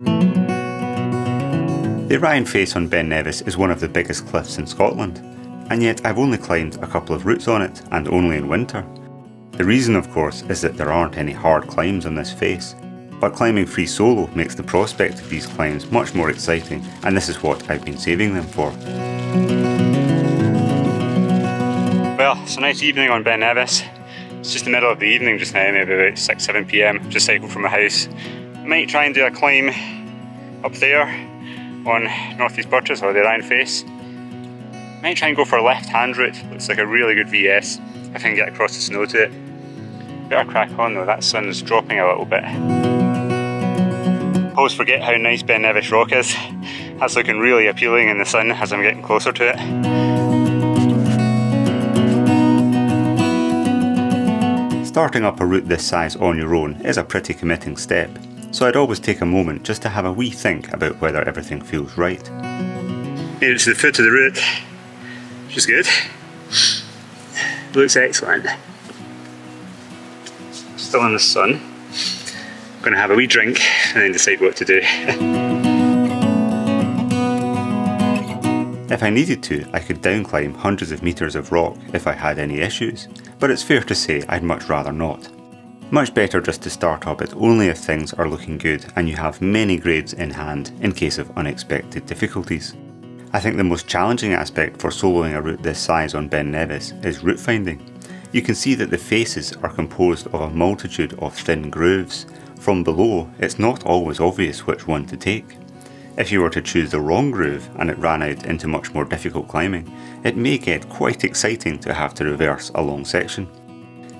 The Ryan Face on Ben Nevis is one of the biggest cliffs in Scotland, and yet I've only climbed a couple of routes on it, and only in winter. The reason, of course, is that there aren't any hard climbs on this face, but climbing free solo makes the prospect of these climbs much more exciting, and this is what I've been saving them for. Well, it's a nice evening on Ben Nevis. It's just the middle of the evening just now, maybe about 6-7 PM, just cycled from my house. I might try and do a climb up there on North East Birches or the Ryan Face. Might try and go for a left-hand route. Looks like a really good VS if I can get across the snow to it. Better crack on though, that sun's dropping a little bit. Always forget how nice Ben Nevis rock is. That's looking really appealing in the sun as I'm getting closer to it. Starting up a route this size on your own is a pretty committing step, so I'd always take a moment just to have a wee think about whether everything feels right. Made it to the foot of the route, which is good. Looks excellent. Still in the sun. I'm going to have a wee drink and then decide what to do. If I needed to, I could downclimb hundreds of metres of rock if I had any issues, but it's fair to say I'd much rather not. Much better just to start up it only if things are looking good and you have many grades in hand in case of unexpected difficulties. I think the most challenging aspect for soloing a route this size on Ben Nevis is route finding. You can see that the faces are composed of a multitude of thin grooves. From below, it's not always obvious which one to take. If you were to choose the wrong groove and it ran out into much more difficult climbing, it may get quite exciting to have to reverse a long section.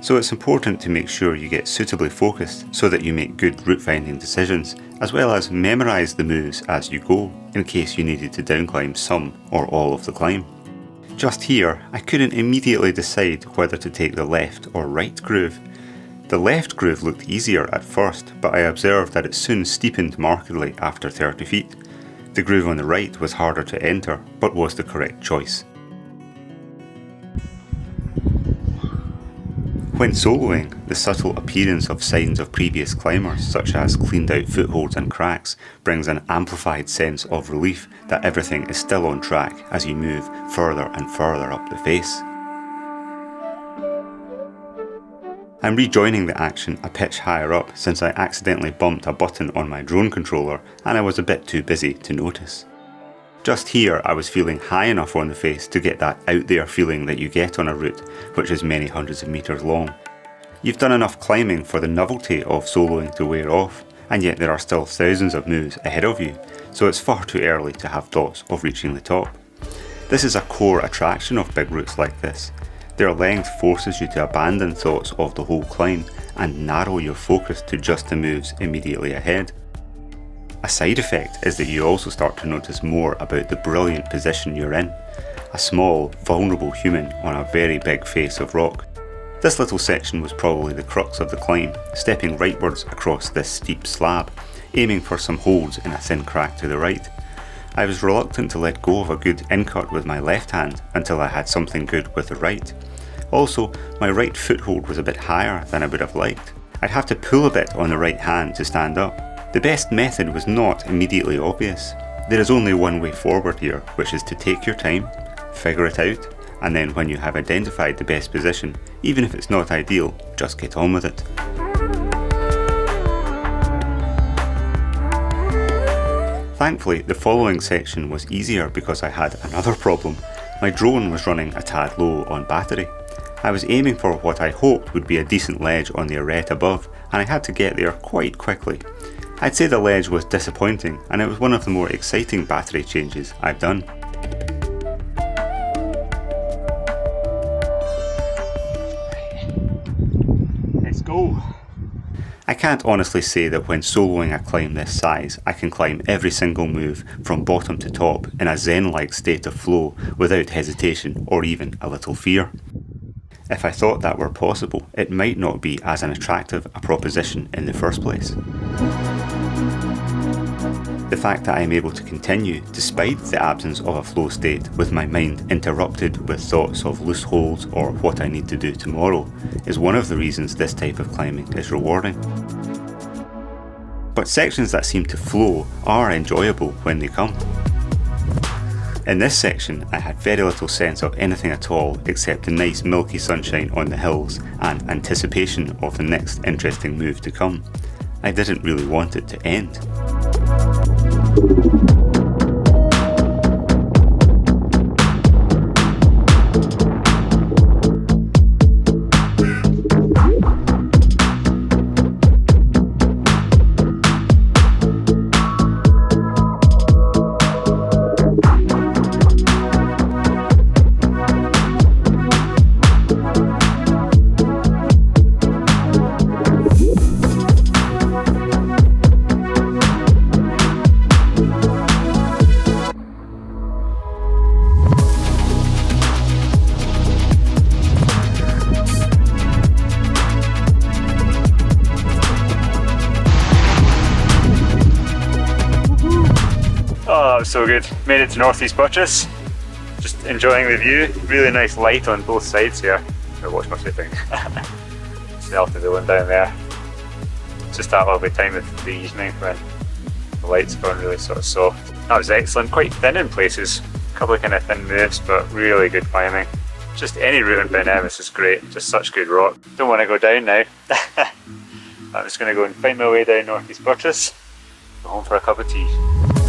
So it's important to make sure you get suitably focused so that you make good route finding decisions, as well as memorise the moves as you go, in case you needed to downclimb some or all of the climb. Just here, I couldn't immediately decide whether to take the left or right groove. The left groove looked easier at first, but I observed that it soon steepened markedly after 30 feet. The groove on the right was harder to enter, but was the correct choice. When soloing, the subtle appearance of signs of previous climbers, such as cleaned out footholds and cracks, brings an amplified sense of relief that everything is still on track as you move further and further up the face. I'm rejoining the action a pitch higher up since I accidentally bumped a button on my drone controller and I was a bit too busy to notice. Just here I was feeling high enough on the face to get that out there feeling that you get on a route which is many hundreds of metres long. You've done enough climbing for the novelty of soloing to wear off, and yet there are still thousands of moves ahead of you, so it's far too early to have thoughts of reaching the top. This is a core attraction of big routes like this. Their length forces you to abandon thoughts of the whole climb and narrow your focus to just the moves immediately ahead. A side effect is that you also start to notice more about the brilliant position you're in. A small, vulnerable human on a very big face of rock. This little section was probably the crux of the climb, stepping rightwards across this steep slab, aiming for some holds in a thin crack to the right. I was reluctant to let go of a good in-cut with my left hand until I had something good with the right. Also, my right foothold was a bit higher than I would have liked. I'd have to pull a bit on the right hand to stand up. The best method was not immediately obvious. There is only one way forward here, which is to take your time, figure it out, and then when you have identified the best position, even if it's not ideal, just get on with it. Thankfully, the following section was easier because I had another problem. My drone was running a tad low on battery. I was aiming for what I hoped would be a decent ledge on the arête above, and I had to get there quite quickly. I'd say the ledge was disappointing, and it was one of the more exciting battery changes I've done. Let's go! I can't honestly say that when soloing a climb this size, I can climb every single move from bottom to top in a zen-like state of flow without hesitation or even a little fear. If I thought that were possible, it might not be as an attractive a proposition in the first place. The fact that I am able to continue despite the absence of a flow state with my mind interrupted with thoughts of loose holds or what I need to do tomorrow is one of the reasons this type of climbing is rewarding. but sections that seem to flow are enjoyable when they come. In this section, I had very little sense of anything at all except the nice milky sunshine on the hills and anticipation of the next interesting move to come. I didn't really want it to end. Oh, that was so good. Made it to Northeast Buttress. Just enjoying the view. Really nice light on both sides here. I'll watch my footing. South of the one down there. Just that lovely time of the evening when the light's gone really sort of soft. That was excellent. Quite thin in places. A couple of kind of thin moves, but really good climbing. Just any route on Ben Nevis is great. Just such good rock. Don't want to go down now. I'm just going to go and find my way down Northeast Buttress. Go home for a cup of tea.